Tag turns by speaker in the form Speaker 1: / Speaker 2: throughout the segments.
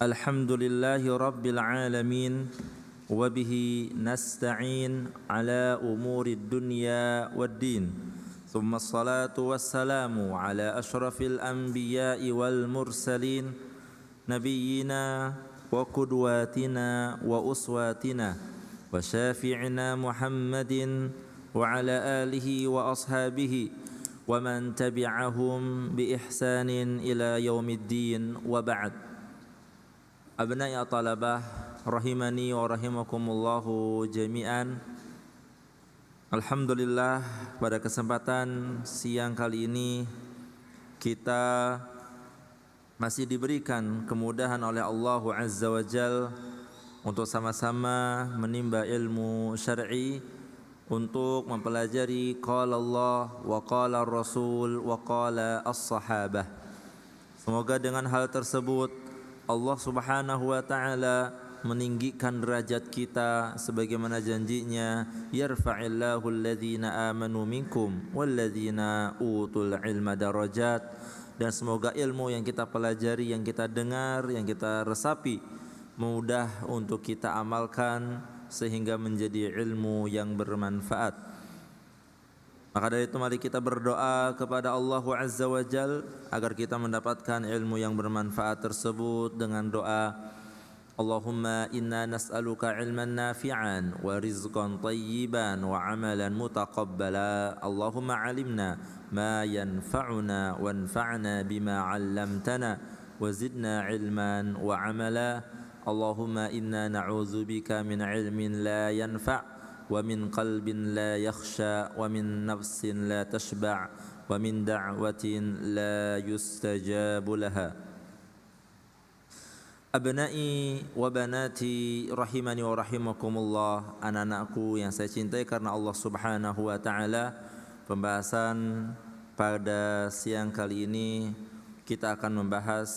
Speaker 1: Alhamdulillahi Rabbil Alamin. Wabihi nasta'in ala umuri dunya waddin. Thumma salatu wassalamu ala ashrafil anbiya'i wal mursalin. Nabiyyina wa qudwatina wa uswatina wa syafi'ina Muhammadin wa ala alihi wa ashabihi wa man tabi'ahum bi ihsanin ila yaumiddin wa ba'd. Abna'i talabah rahimani wa rahimakumullahu jami'an. Alhamdulillah, pada kesempatan siang kali ini kita masih diberikan kemudahan oleh Allah Azza wa Jal untuk sama-sama menimba ilmu syar'i, untuk mempelajari qala Allah wa qala Rasul wa qala as-sahabah. Semoga dengan hal tersebut Allah Subhanahu wa taala meninggikan derajat kita sebagaimana janjinya, yarfa'illahu alladhina amanu minkum walladhina utul ilma darajat. Dan semoga ilmu yang kita pelajari, yang kita dengar, yang kita resapi mudah untuk kita amalkan sehingga menjadi ilmu yang bermanfaat. Maka dari itu mari kita berdoa kepada Allah Azza wa Jal agar kita mendapatkan ilmu yang bermanfaat tersebut dengan doa, Allahumma inna nas'aluka ilman nafi'an wa rizqan tayyiban wa amalan mutaqabbala. Allahumma alimna ma yanfa'una wanfa'na bima 'allamtana wa zidna ilman wa amala. Allahumma inna na'udzubika min ilmin la yanfa' wa min qalbin la yakhsha wa min nafsin la tashba' wa min da'watin la yustajabu laha. Abna'i wa banati rahimani wa rahimakumullah, anak-anakku yang saya cintai karena Allah Subhanahu wa taala. Pembahasan pada siang kali ini kita akan membahas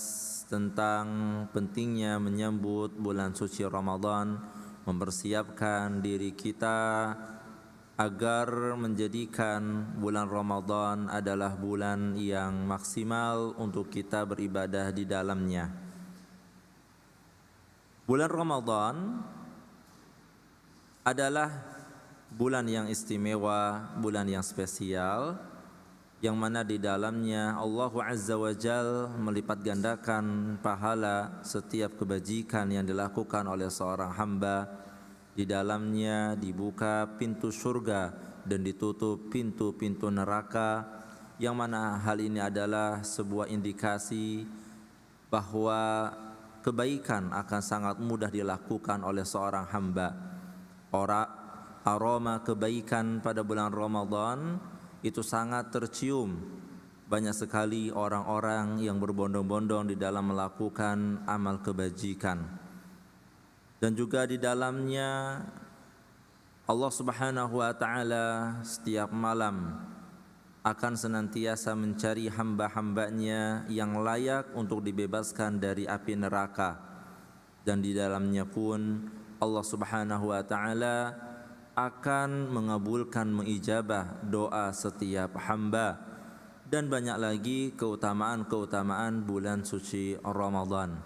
Speaker 1: tentang pentingnya menyambut bulan suci Ramadan, mempersiapkan diri kita agar menjadikan bulan Ramadan adalah bulan yang maksimal untuk kita beribadah di dalamnya. Bulan Ramadan adalah bulan yang istimewa, bulan yang spesial, yang mana di dalamnya Allah Azza wa Jal melipat gandakan pahala setiap kebajikan yang dilakukan oleh seorang hamba. Di dalamnya dibuka pintu surga dan ditutup pintu-pintu neraka, yang mana hal ini adalah sebuah indikasi bahwa kebaikan akan sangat mudah dilakukan oleh seorang hamba. Aroma kebaikan pada bulan Ramadan itu sangat tercium. Banyak sekali orang-orang yang berbondong-bondong di dalam melakukan amal kebajikan. Dan juga di dalamnya Allah Subhanahu wa taala setiap malam akan senantiasa mencari hamba-hambanya yang layak untuk dibebaskan dari api neraka. Dan di dalamnya pun Allah Subhanahu wa taala akan mengabulkan, mengijabah doa setiap hamba. Dan banyak lagi keutamaan-keutamaan bulan suci Ramadan,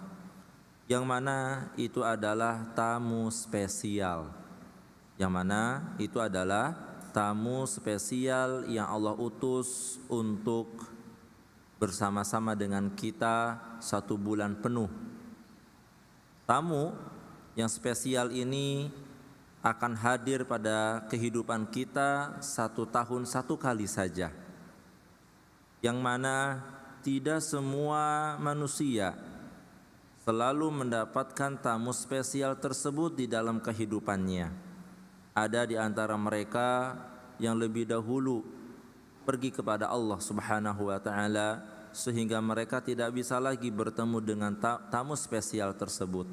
Speaker 1: yang mana itu adalah tamu spesial. Yang mana itu adalah tamu spesial yang Allah utus untuk bersama-sama dengan kita 1 bulan penuh. Tamu yang spesial ini akan hadir pada kehidupan kita 1 tahun 1 kali saja, yang mana tidak semua manusia selalu mendapatkan tamu spesial tersebut di dalam kehidupannya. Ada di antara mereka yang lebih dahulu pergi kepada Allah Subhanahu wa taala sehingga mereka tidak bisa lagi bertemu dengan tamu spesial tersebut.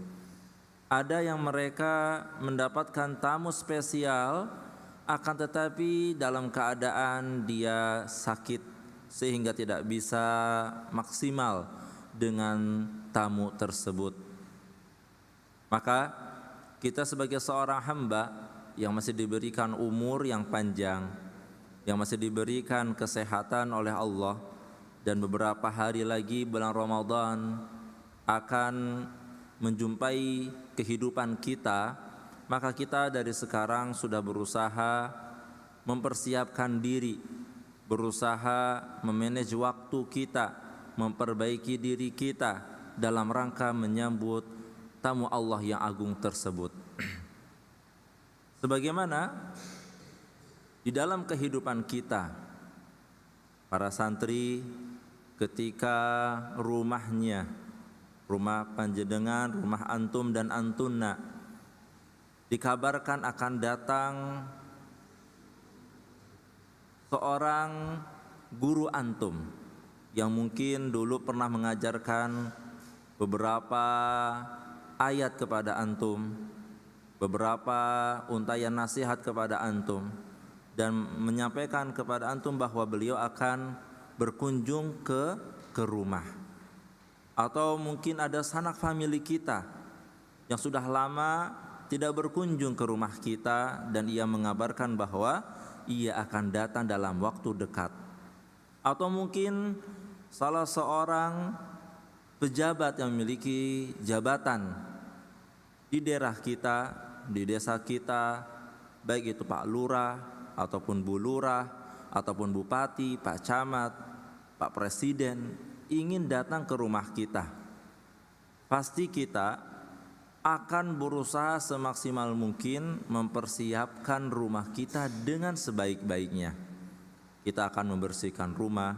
Speaker 1: Ada yang mereka mendapatkan tamu spesial akan tetapi dalam keadaan dia sakit sehingga tidak bisa maksimal dengan tamu tersebut. Maka kita sebagai seorang hamba yang masih diberikan umur yang panjang, yang masih diberikan kesehatan oleh Allah, dan beberapa hari lagi bulan Ramadan akan menjumpai kehidupan kita, maka kita dari sekarang sudah berusaha mempersiapkan diri, berusaha memanage waktu kita, memperbaiki diri kita dalam rangka menyambut tamu Allah yang agung tersebut. Sebagaimana di dalam kehidupan kita, para santri ketika rumahnya, rumah panjenengan, rumah antum dan antuna, dikabarkan akan datang seorang guru antum yang mungkin dulu pernah mengajarkan beberapa ayat kepada antum, beberapa untayan nasihat kepada antum, dan menyampaikan kepada antum bahwa beliau akan berkunjung ke rumah. Atau mungkin ada sanak famili kita yang sudah lama tidak berkunjung ke rumah kita, dan ia mengabarkan bahwa ia akan datang dalam waktu dekat. Atau mungkin salah seorang pejabat yang memiliki jabatan di daerah kita, di desa kita, baik itu Pak Lurah ataupun Bu Lurah ataupun Bupati, Pak Camat, Pak Presiden, ingin datang ke rumah kita. Pasti kita akan berusaha semaksimal mungkin mempersiapkan rumah kita dengan sebaik-baiknya. Kita akan membersihkan rumah,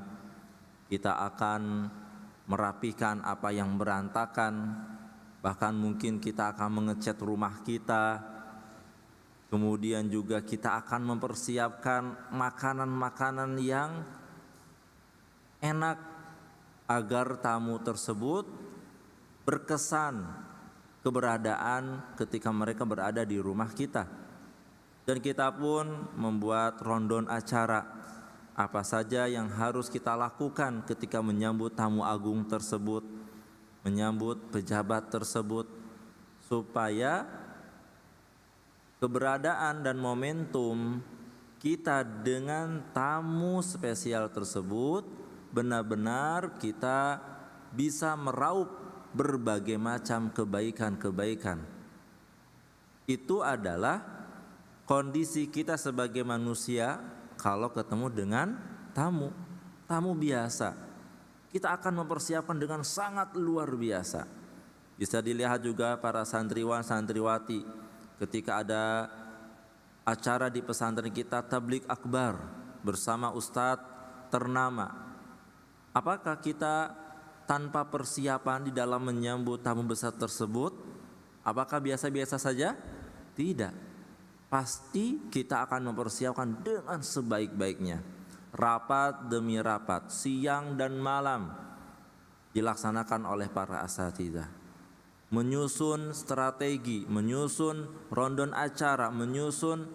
Speaker 1: kita akan merapikan apa yang berantakan, bahkan mungkin kita akan mengecat rumah kita. Kemudian juga kita akan mempersiapkan makanan-makanan yang enak agar tamu tersebut berkesan keberadaan ketika mereka berada di rumah kita. Dan kita pun membuat rundown acara apa saja yang harus kita lakukan ketika menyambut tamu agung tersebut, menyambut pejabat tersebut, supaya keberadaan dan momentum kita dengan tamu spesial tersebut benar-benar kita bisa meraup berbagai macam kebaikan-kebaikan. Itu adalah kondisi kita sebagai manusia kalau ketemu dengan tamu biasa. Kita akan mempersiapkan dengan sangat luar biasa. Bisa dilihat juga para santriwan santriwati ketika ada acara di pesantren kita tablik akbar bersama ustadz ternama. Apakah kita tanpa persiapan di dalam menyambut tamu besar tersebut? Apakah biasa-biasa saja? Tidak. Pasti kita akan mempersiapkan dengan sebaik-baiknya. Rapat demi rapat, siang dan malam dilaksanakan oleh para asatidzah. Menyusun strategi, menyusun rundown acara, menyusun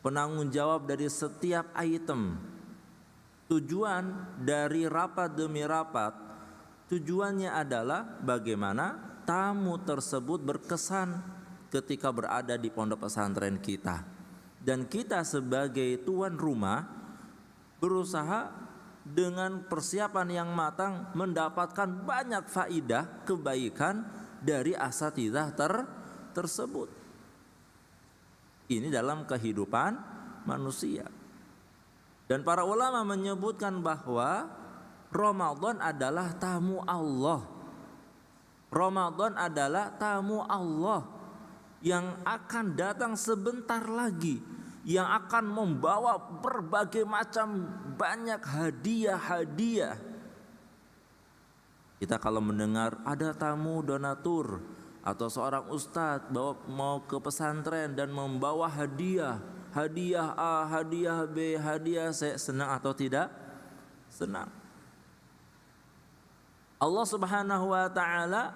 Speaker 1: penanggung jawab dari setiap item. Tujuan dari rapat demi rapat, tujuannya adalah bagaimana tamu tersebut berkesan ketika berada di pondok pesantren kita. Dan kita sebagai tuan rumah berusaha dengan persiapan yang matang mendapatkan banyak faidah kebaikan dari asatidzah tersebut. Ini dalam kehidupan manusia. Dan para ulama menyebutkan bahwa Ramadan adalah tamu Allah. Ramadan adalah tamu Allah yang akan datang sebentar lagi, yang akan membawa berbagai macam banyak hadiah-hadiah. Kita kalau mendengar ada tamu donatur atau seorang ustadz mau ke pesantren dan membawa hadiah, hadiah A, hadiah B, hadiah C, senang atau tidak? Senang. Allah Subhanahu wa taala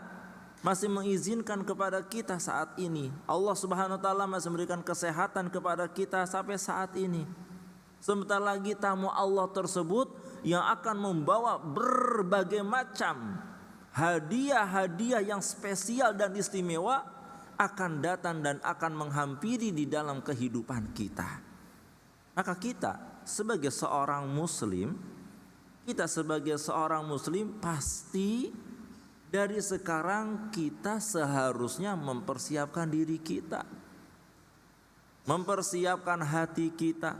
Speaker 1: masih mengizinkan kepada kita saat ini. Allah Subhanahu wa taala masih memberikan kesehatan kepada kita sampai saat ini. Sebentar lagi tamu Allah tersebut yang akan membawa berbagai macam hadiah-hadiah yang spesial dan istimewa akan datang dan akan menghampiri di dalam kehidupan kita. Maka kita sebagai seorang muslim pasti Dari sekarang kita seharusnya mempersiapkan diri kita, mempersiapkan hati kita,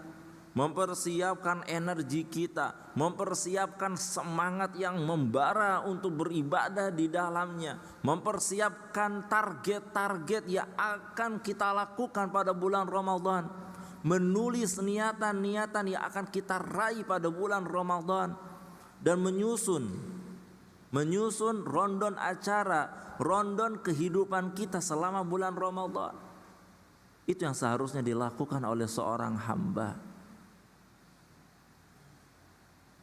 Speaker 1: mempersiapkan energi kita, mempersiapkan semangat yang membara untuk beribadah di dalamnya, mempersiapkan target-target yang akan kita lakukan pada bulan Ramadan, menulis niatan-niatan yang akan kita raih pada bulan Ramadan, dan menyusun rondon acara, rondon kehidupan kita selama bulan Ramadan. Itu yang seharusnya dilakukan oleh seorang hamba.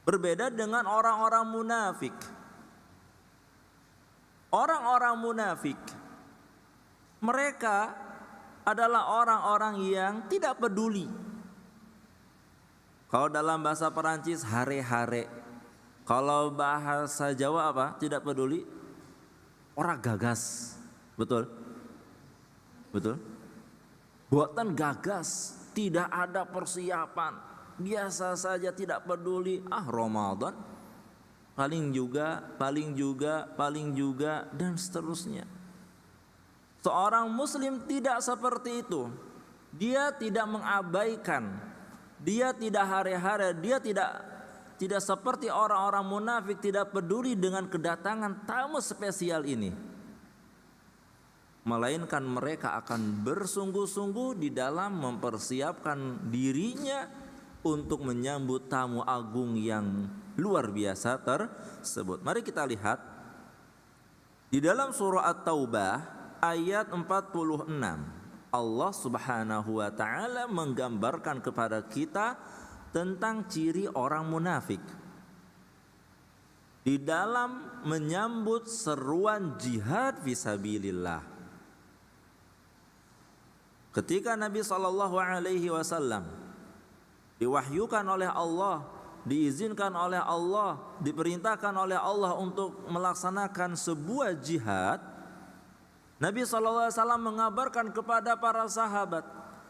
Speaker 1: Berbeda dengan orang-orang munafik. Orang-orang munafik, mereka adalah orang-orang yang tidak peduli. Kalau dalam bahasa Perancis hare-hare. Kalau bahasa Jawa apa? Tidak peduli. Orang gagas. Betul? Betul? Buatan gagas, tidak ada persiapan, biasa saja, tidak peduli. Ramadan, paling juga, dan seterusnya. Seorang muslim tidak seperti itu. Dia tidak mengabaikan, dia tidak hare-hare, dia tidak seperti orang-orang munafik, tidak peduli dengan kedatangan tamu spesial ini. Melainkan mereka akan bersungguh-sungguh di dalam mempersiapkan dirinya untuk menyambut tamu agung yang luar biasa tersebut. Mari kita lihat di dalam surah At-Taubah ayat 46. Allah Subhanahu wa taala menggambarkan kepada kita tentang ciri orang munafik di dalam menyambut seruan jihad fisabilillah. Ketika Nabi SAW diwahyukan oleh Allah, diizinkan oleh Allah, diperintahkan oleh Allah untuk melaksanakan sebuah jihad, Nabi SAW mengabarkan kepada para sahabat.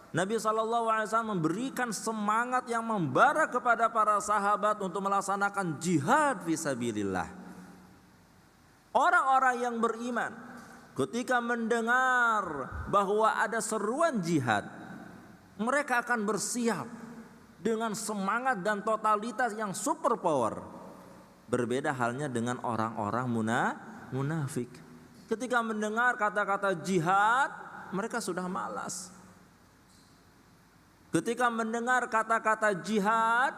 Speaker 1: Nabi SAW memberikan semangat yang membara kepada para sahabat untuk melaksanakan jihad fisabilillah. Orang-orang yang beriman ketika mendengar bahwa ada seruan jihad, mereka akan bersiap dengan semangat dan totalitas yang super power. Berbeda halnya dengan orang-orang munafik. Ketika mendengar kata-kata jihad, mereka sudah malas. Ketika mendengar kata-kata jihad,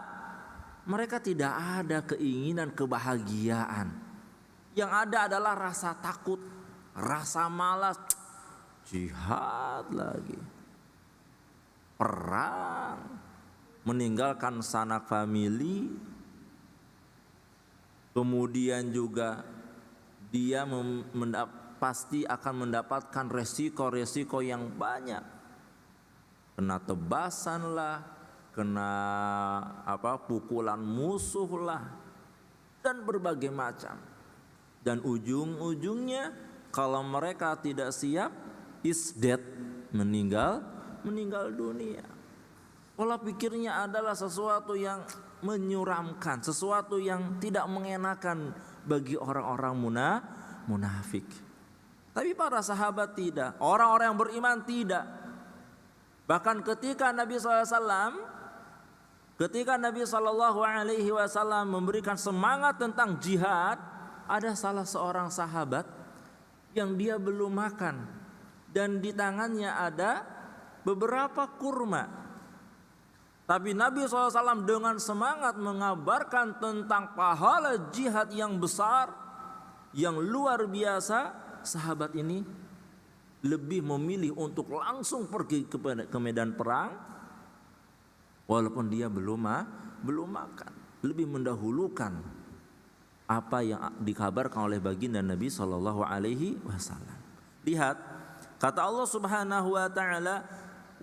Speaker 1: mereka tidak ada keinginan kebahagiaan. Yang ada adalah rasa takut, rasa malas. Jihad lagi, perang, meninggalkan sanak famili. Kemudian juga dia pasti akan mendapatkan resiko-resiko yang banyak. Kena tebasan lah, kena pukulan musuh lah, dan berbagai macam. Dan ujung-ujungnya kalau mereka tidak siap, is dead, meninggal dunia. Pola pikirnya adalah sesuatu yang menyuramkan, sesuatu yang tidak mengenakan bagi orang-orang munafik. Tapi para sahabat tidak, orang-orang yang beriman tidak. Bahkan ketika Nabi SAW memberikan semangat tentang jihad, ada salah seorang sahabat yang dia belum makan dan di tangannya ada beberapa kurma. Tapi Nabi SAW dengan semangat mengabarkan tentang pahala jihad yang besar, yang luar biasa. Sahabat ini lebih memilih untuk langsung pergi ke medan perang, walaupun dia belum makan. Lebih mendahulukan apa yang dikabarkan oleh baginda Nabi SAW. Lihat kata Allah Subhanahu wa taala,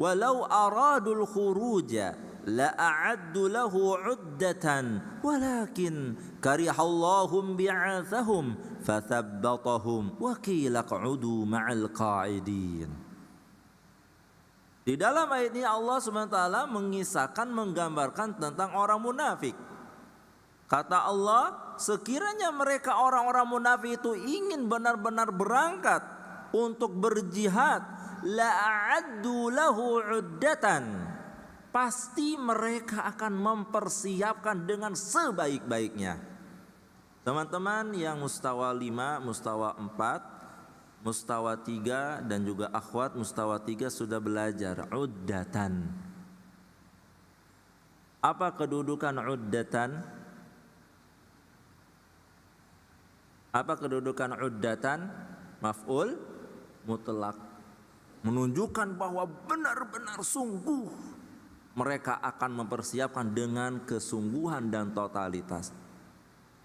Speaker 1: walau aradul khuruja la a'addu lahu 'uddatan walakin karihallahum bi'athahum fathabbatahum wa qila qa'udu ma'al qa'idin. Di dalam ayat ini Allah Subhanahu wa taala mengisahkan, menggambarkan tentang orang munafik. Kata Allah, sekiranya mereka orang-orang munafik itu ingin benar-benar berangkat untuk berjihad, la'addu lahu 'uddatan, pasti mereka akan mempersiapkan dengan sebaik-baiknya. Teman-teman yang mustawa 5, mustawa 4, mustawa 3 dan juga akhwat mustawa 3 sudah belajar uddatan. Apa kedudukan uddatan? Apa kedudukan uddatan? Maf'ul mutlak, menunjukkan bahwa benar-benar sungguh mereka akan mempersiapkan dengan kesungguhan dan totalitas.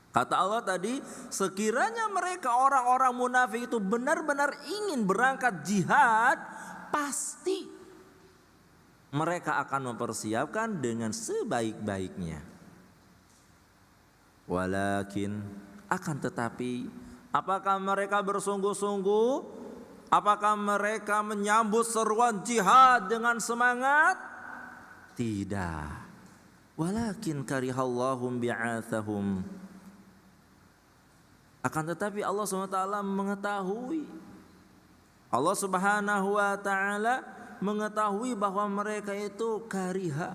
Speaker 1: Kata Allah tadi, sekiranya mereka orang-orang munafik itu benar-benar ingin berangkat jihad, pasti mereka akan mempersiapkan dengan sebaik-baiknya. Walakin, akan tetapi, apakah mereka bersungguh-sungguh? Apakah mereka menyambut seruan jihad dengan semangat? Tidak. Walakin karihallahum bi'athahum. Akan tetapi Allah SWT mengetahui. Allah Subhanahu wa taala mengetahui bahwa mereka itu kariha.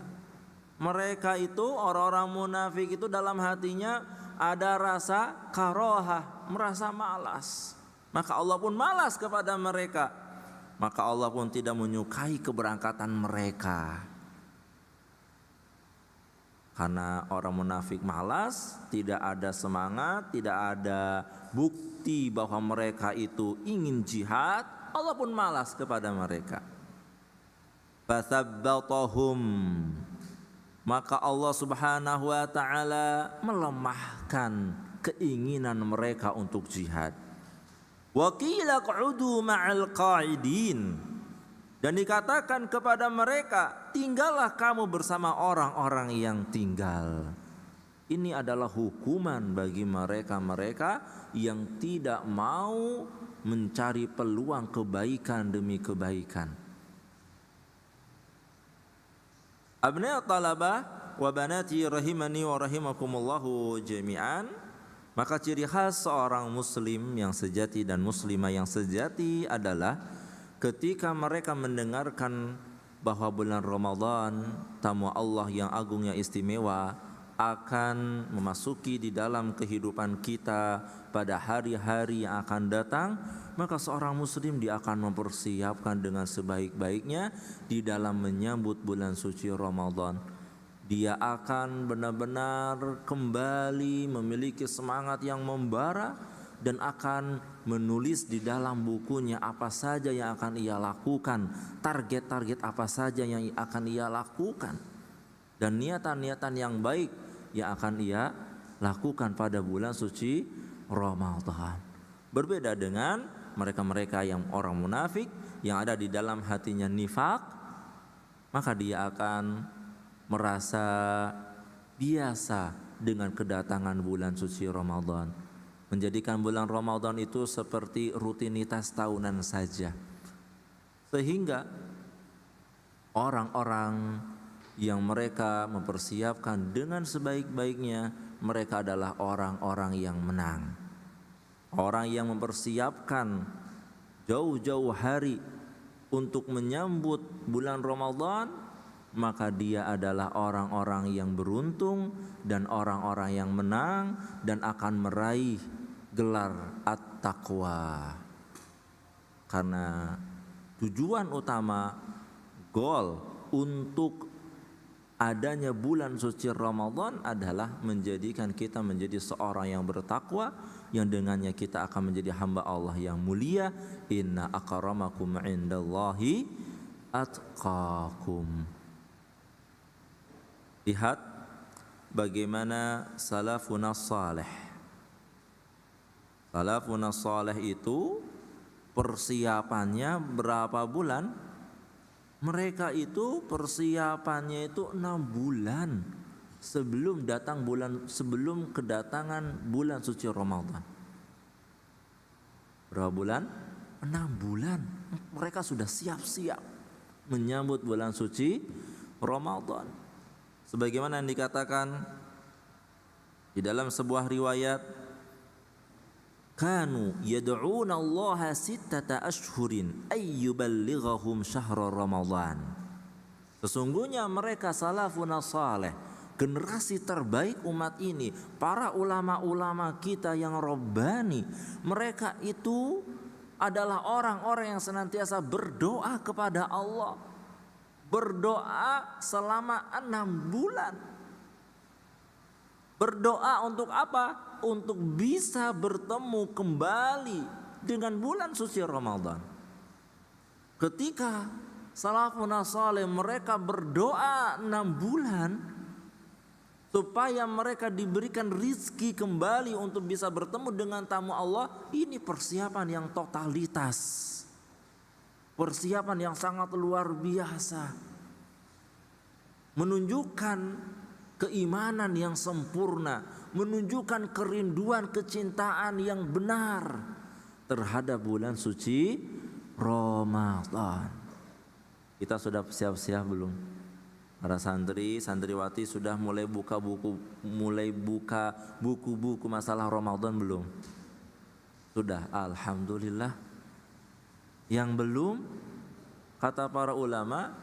Speaker 1: Mereka itu orang-orang munafik itu dalam hatinya ada rasa karohah, merasa malas. Maka Allah pun malas kepada mereka. Maka Allah pun tidak menyukai keberangkatan mereka. Karena orang munafik malas, tidak ada semangat, tidak ada bukti bahwa mereka itu ingin jihad, Allah pun malas kepada mereka. Fathabbatahum, maka Allah Subhanahu wa taala melemahkan keinginan mereka untuk jihad. Wa qila q'udu ma'al qa'idin, dan dikatakan kepada mereka, tinggallah kamu bersama orang-orang yang tinggal. Ini adalah hukuman bagi mereka-mereka yang tidak mau mencari peluang kebaikan demi kebaikan. Abna talabah wa banati rahimani wa rahimakumullahu jami'an. Maka ciri khas seorang muslim yang sejati dan muslimah yang sejati adalah ketika mereka mendengarkan bahwa bulan Ramadan, tamu Allah yang agung yang istimewa, akan memasuki di dalam kehidupan kita pada hari-hari yang akan datang, maka seorang muslim dia akan mempersiapkan dengan sebaik-baiknya di dalam menyambut bulan suci Ramadan. Dia akan benar-benar kembali memiliki semangat yang membara dan akan menulis di dalam bukunya apa saja yang akan ia lakukan, target-target apa saja yang akan ia lakukan, dan niatan-niatan yang baik yang akan ia lakukan pada bulan suci Ramadan. Berbeda dengan mereka-mereka yang orang munafik yang ada di dalam hatinya nifak, maka dia akan merasa biasa dengan kedatangan bulan suci Ramadan, menjadikan bulan Ramadan itu seperti rutinitas tahunan saja. Sehingga orang-orang yang mereka mempersiapkan dengan sebaik-baiknya, mereka adalah orang-orang yang menang. Orang yang mempersiapkan jauh-jauh hari untuk menyambut bulan Ramadan, maka dia adalah orang-orang yang beruntung dan orang-orang yang menang dan akan meraih gelar at-taqwa. Karena tujuan utama, goal untuk adanya bulan suci Ramadan adalah menjadikan kita menjadi seorang yang bertakwa, yang dengannya kita akan menjadi hamba Allah yang mulia. Inna akramakum indallahi atqakum. Lihat bagaimana salafun salih. Salafun salih itu persiapannya berapa bulan? Mereka itu persiapannya itu 6 bulan sebelum kedatangan bulan suci Ramadan. Berapa bulan? 6 bulan. Mereka sudah siap-siap menyambut bulan suci Ramadan. Sebagaimana yang dikatakan Di dalam sebuah riwayat, kanu yad'una Allah sittata ashhurin ayyuballighahum syahr Ramadan. Sesungguhnya mereka salafun saleh, generasi terbaik umat ini, para ulama-ulama kita yang robbani, mereka itu adalah orang-orang yang senantiasa berdoa kepada Allah. Berdoa selama 6 bulan. Berdoa untuk apa? Untuk bisa bertemu kembali dengan bulan suci Ramadan. Ketika salafun saleh mereka berdoa 6 bulan supaya mereka diberikan rizki kembali untuk bisa bertemu dengan tamu Allah, ini persiapan yang totalitas, persiapan yang sangat luar biasa, menunjukkan keimanan yang sempurna, menunjukkan kerinduan kecintaan yang benar terhadap bulan suci Ramadan. Kita sudah siap-siap belum? Para santri, santriwati sudah mulai buka buku-buku masalah Ramadan belum? Sudah, alhamdulillah. Yang belum, kata para ulama,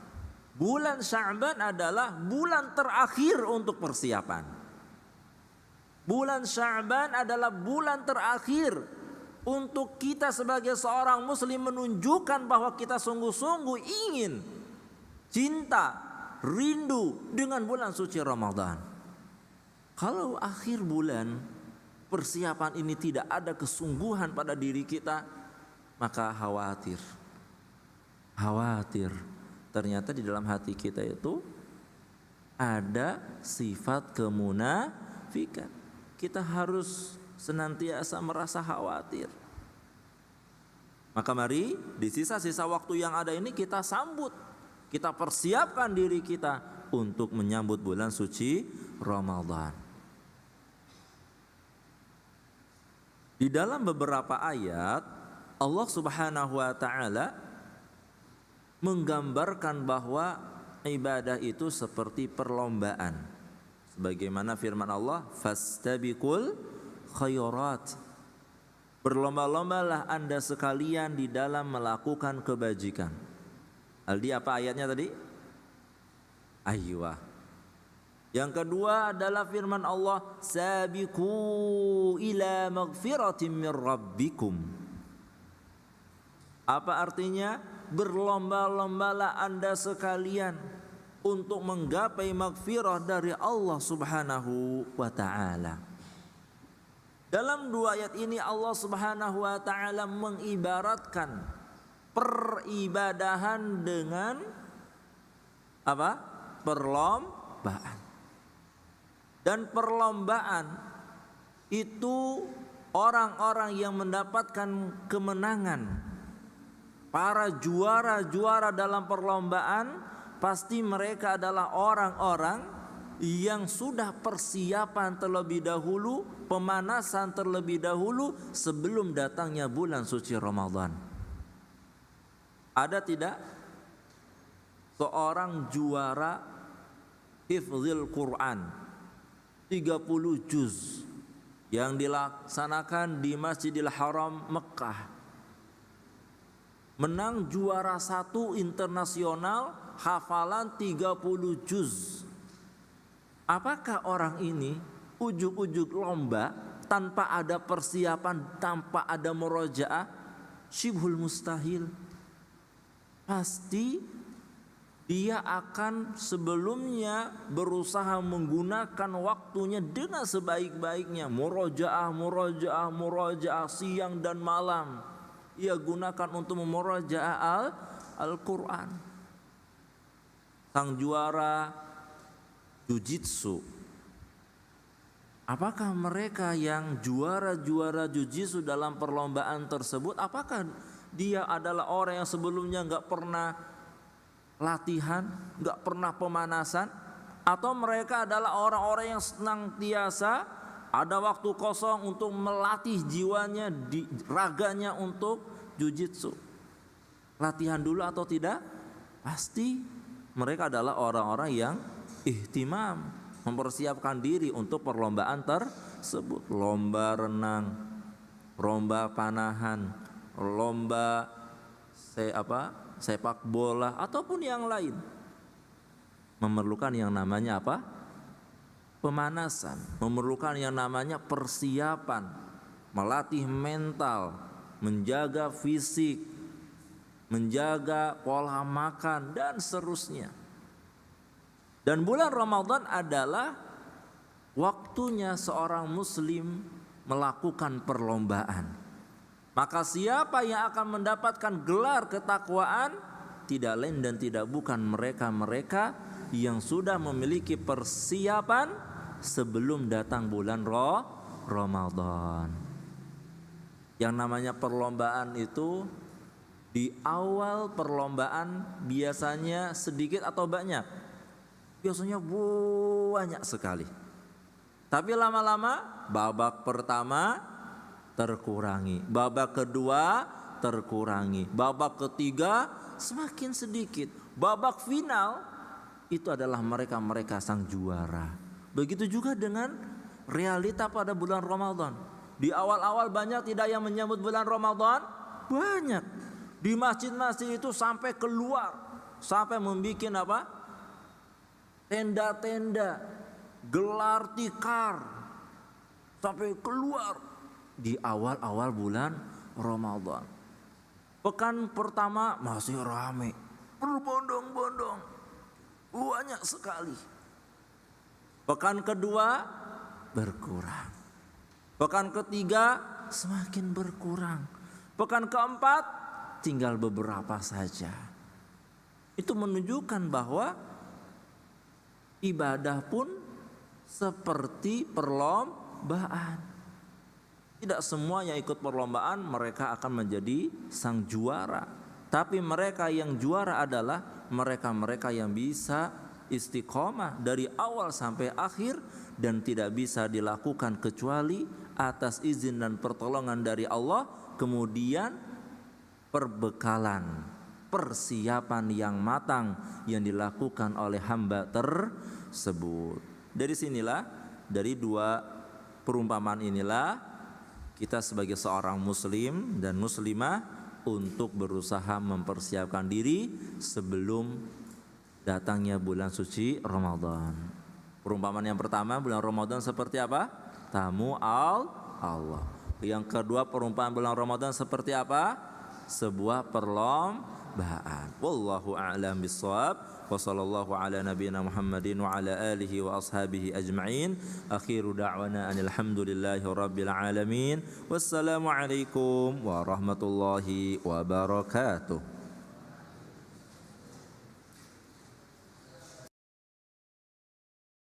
Speaker 1: bulan Sya'ban adalah bulan terakhir untuk persiapan. Bulan Sya'ban adalah bulan terakhir untuk kita sebagai seorang muslim menunjukkan bahwa kita sungguh-sungguh ingin, cinta, rindu dengan bulan suci Ramadan. Kalau akhir bulan persiapan ini tidak ada kesungguhan pada diri kita, maka khawatir. Ternyata di dalam hati kita itu ada sifat kemunafikan. Kita harus senantiasa merasa khawatir. Maka mari di sisa-sisa waktu yang ada ini kita sambut, kita persiapkan diri kita untuk menyambut bulan suci Ramadan. Di dalam beberapa ayat Allah Subhanahu wa taala menggambarkan bahwa ibadah itu seperti perlombaan. Sebagaimana firman Allah, fastabiqul khairat. Berlomba-lombalah Anda sekalian di dalam melakukan kebajikan. Aldi, apa ayatnya tadi? Ayyuah. Yang kedua adalah firman Allah, sabiqu ila maghfiratin min rabbikum. Apa artinya? Berlomba-lombalah Anda sekalian untuk menggapai maghfirah dari Allah Subhanahu wa taala. Dalam dua ayat ini Allah Subhanahu wa taala mengibaratkan peribadahan dengan apa? Perlombaan. Dan perlombaan itu orang-orang yang mendapatkan kemenangan, para juara-juara dalam perlombaan, pasti mereka adalah orang-orang yang sudah persiapan terlebih dahulu, pemanasan terlebih dahulu sebelum datangnya bulan suci Ramadan. Ada tidak seorang juara hifzil Quran 30 juz yang dilaksanakan di Masjidil Haram Mekah, menang juara 1 internasional hafalan 30 juz? Apakah orang ini ujug-ujug lomba tanpa ada persiapan, tanpa ada murojaah? Syibhul mustahil. Pasti dia akan sebelumnya berusaha menggunakan waktunya dengan sebaik-baiknya, murojaah siang dan malam. Ia gunakan untuk memurojaah Al-Quran. Sang juara jujitsu, apakah mereka yang juara-juara jujitsu dalam perlombaan tersebut, apakah dia adalah orang yang sebelumnya gak pernah latihan, gak pernah pemanasan, atau mereka adalah orang-orang yang senantiasa ada waktu kosong untuk melatih jiwanya, raganya untuk jujitsu? Latihan dulu atau tidak? Pasti mereka adalah orang-orang yang ihtimam, mempersiapkan diri untuk perlombaan tersebut. Lomba renang, lomba panahan, lomba sepak bola ataupun yang lain. Memerlukan yang namanya apa? Pemanasan, memerlukan yang namanya persiapan, melatih mental, menjaga fisik, menjaga pola makan dan seterusnya. Dan bulan Ramadan adalah waktunya seorang muslim melakukan perlombaan. Maka siapa yang akan mendapatkan gelar ketakwaan tidak lain dan tidak bukan mereka-mereka yang sudah memiliki persiapan sebelum datang bulan Ramadan. Yang namanya perlombaan itu di awal perlombaan biasanya sedikit atau banyak? Biasanya banyak sekali. Tapi lama-lama babak pertama terkurangi, babak kedua terkurangi, babak ketiga semakin sedikit, babak final itu adalah mereka-mereka sang juara. Begitu juga dengan realita pada bulan Ramadan. Di awal-awal banyak tidak yang menyambut bulan Ramadan? Banyak. Di masjid-masjid itu sampai keluar, sampai membuat apa? Tenda-tenda, gelar tikar, sampai keluar di awal-awal bulan Ramadan. Pekan pertama masih ramai, berbondong-bondong, banyak sekali. Pekan kedua berkurang, pekan ketiga semakin berkurang, pekan keempat tinggal beberapa saja. Itu menunjukkan bahwa ibadah pun seperti perlombaan. Tidak semua yang ikut perlombaan mereka akan menjadi sang juara. Tapi mereka yang juara adalah mereka-mereka yang bisa istiqomah dari awal sampai akhir dan tidak bisa dilakukan kecuali atas izin dan pertolongan dari Allah. Kemudian perbekalan, persiapan yang matang yang dilakukan oleh hamba tersebut. Dari sinilah, dari dua perumpamaan inilah kita sebagai seorang muslim dan muslimah untuk berusaha mempersiapkan diri sebelum datangnya bulan suci Ramadan. Perumpamaan yang pertama, bulan Ramadan seperti apa? Tamu Allah. Yang kedua, perumpamaan bulan Ramadan seperti apa? Sebuah perlombaan. Wallahu a'lam bissawab. Wa sallallahu ala nabiyyina Muhammadin wa ala alihi wa ashabihi ajma'in. Akhiru da'wana anil hamdulillahi rabbil alamin. Wassalamu alaikum warahmatullahi wabarakatuh.